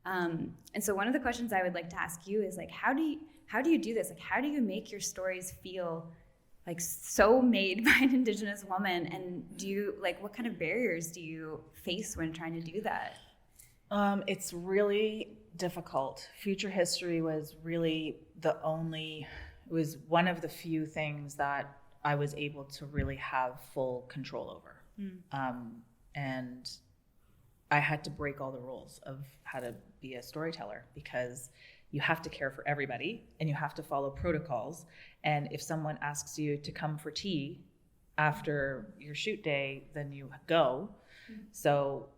And so one of the questions I would like to ask you is like, how do you do this? Like, how do you make your stories feel like so made by an Indigenous woman? And what kind of barriers do you face when trying to do that? It's really difficult. Future history was really was one of the few things that I was able to really have full control over. And I had to break all the rules of how to be a storyteller, because you have to care for everybody and you have to follow protocols. And if someone asks you to come for tea after your shoot day, then you go. So,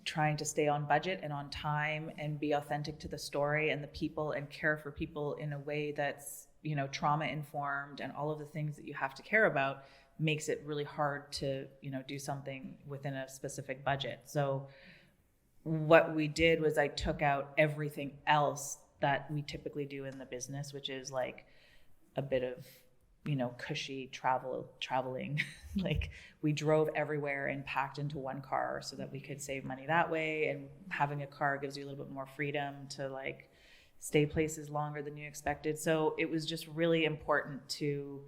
trying to stay on budget and on time and be authentic to the story and the people and care for people in a way that's, trauma informed, and all of the things that you have to care about makes it really hard to, do something within a specific budget. So what we did was I took out everything else that we typically do in the business, which is like a bit of, cushy traveling. Like, we drove everywhere and packed into one car so that we could save money that way. And having a car gives you a little bit more freedom to like stay places longer than you expected. So it was just really important to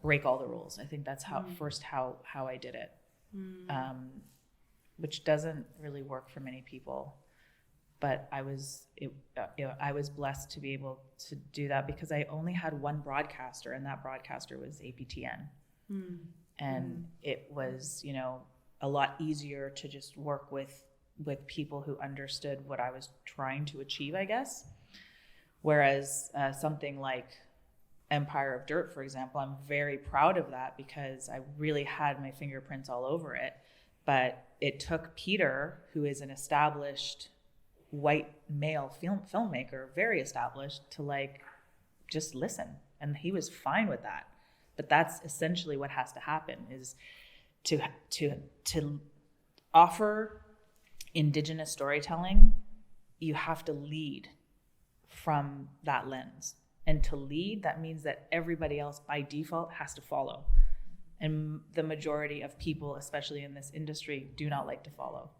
break all the rules. I think that's how I did it, which doesn't really work for many people. But I was blessed to be able to do that, because I only had one broadcaster, and that broadcaster was APTN. And it was, a lot easier to just work with people who understood what I was trying to achieve, I guess. Whereas something like Empire of Dirt, for example, I'm very proud of that because I really had my fingerprints all over it. But it took Peter, who is an established white male filmmaker, very established, to like just listen, and he was fine with that. But that's essentially what has to happen, is to offer Indigenous storytelling, you have to lead from that lens. And to lead, that means that everybody else by default has to follow. And the majority of people, especially in this industry, do not like to follow.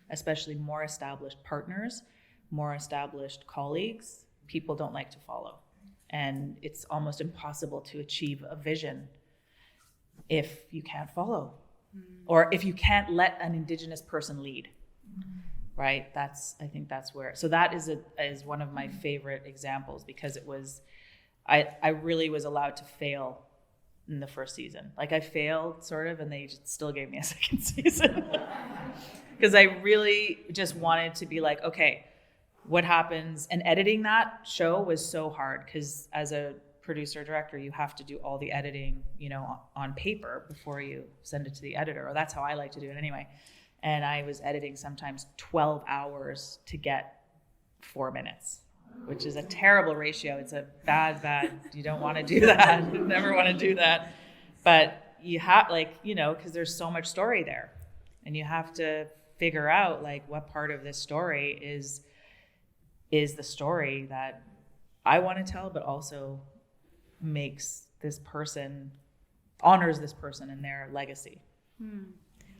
Especially more established partners, more established colleagues, people don't like to follow. And it's almost impossible to achieve a vision if you can't follow, or if you can't let an Indigenous person lead, right? I think that's where, so that is one of my favorite examples, because it was, I really was allowed to fail in the first season. Like, I failed sort of, and they still gave me a second season. Because I really just wanted to be like, okay, what happens? And editing that show was so hard, because as a producer director, you have to do all the editing, on paper before you send it to the editor, or that's how I like to do it anyway. And I was editing sometimes 12 hours to get 4 minutes, which is a terrible ratio. It's a bad, you don't want to do that. You never want to do that. But you have, because there's so much story there, and you have to figure out like what part of this story is the story that I want to tell, but also honors this person and their legacy.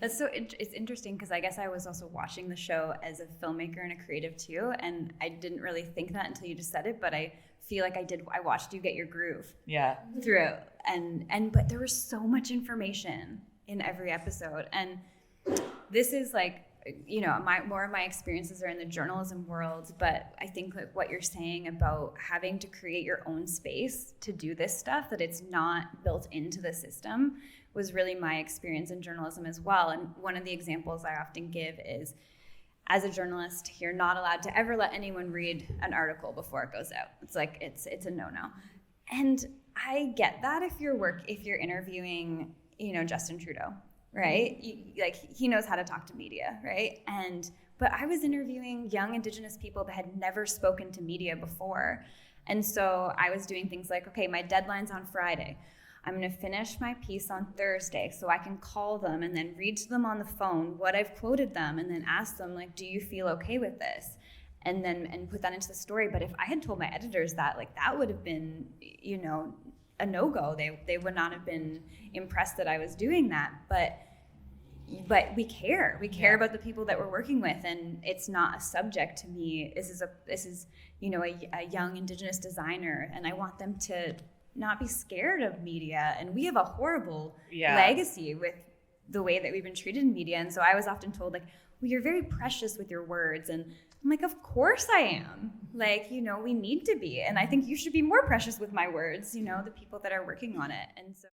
That's it's interesting, because I guess I was also watching the show as a filmmaker and a creative too, and I didn't really think that until you just said it, but I feel like I watched you get your groove through it, but there was so much information in every episode, and this is like, more of my experiences are in the journalism world, but I think like what you're saying about having to create your own space to do this stuff, that it's not built into the system, was really my experience in journalism as well. And one of the examples I often give is, as a journalist, you're not allowed to ever let anyone read an article before it goes out. It's like, it's a no-no. And I get that if you're interviewing, Justin Trudeau, right? He knows how to talk to media, right? But I was interviewing young Indigenous people that had never spoken to media before. And so I was doing things like, okay, my deadline's on Friday. I'm going to finish my piece on Thursday so I can call them and then read to them on the phone what I've quoted them, and then ask them, like, do you feel okay with this? And put that into the story. But if I had told my editors that, like, that would have been, a no-go. They would not have been impressed that I was doing that. But but we care about the people that we're working with, and it's not a subject to me. This is a young Indigenous designer, and I want them to not be scared of media. And we have a horrible legacy with the way that we've been treated in media. And so I was often told, like, well, you're very precious with your words. And I'm like, of course I am. Like, we need to be. And I think you should be more precious with my words, the people that are working on it. And so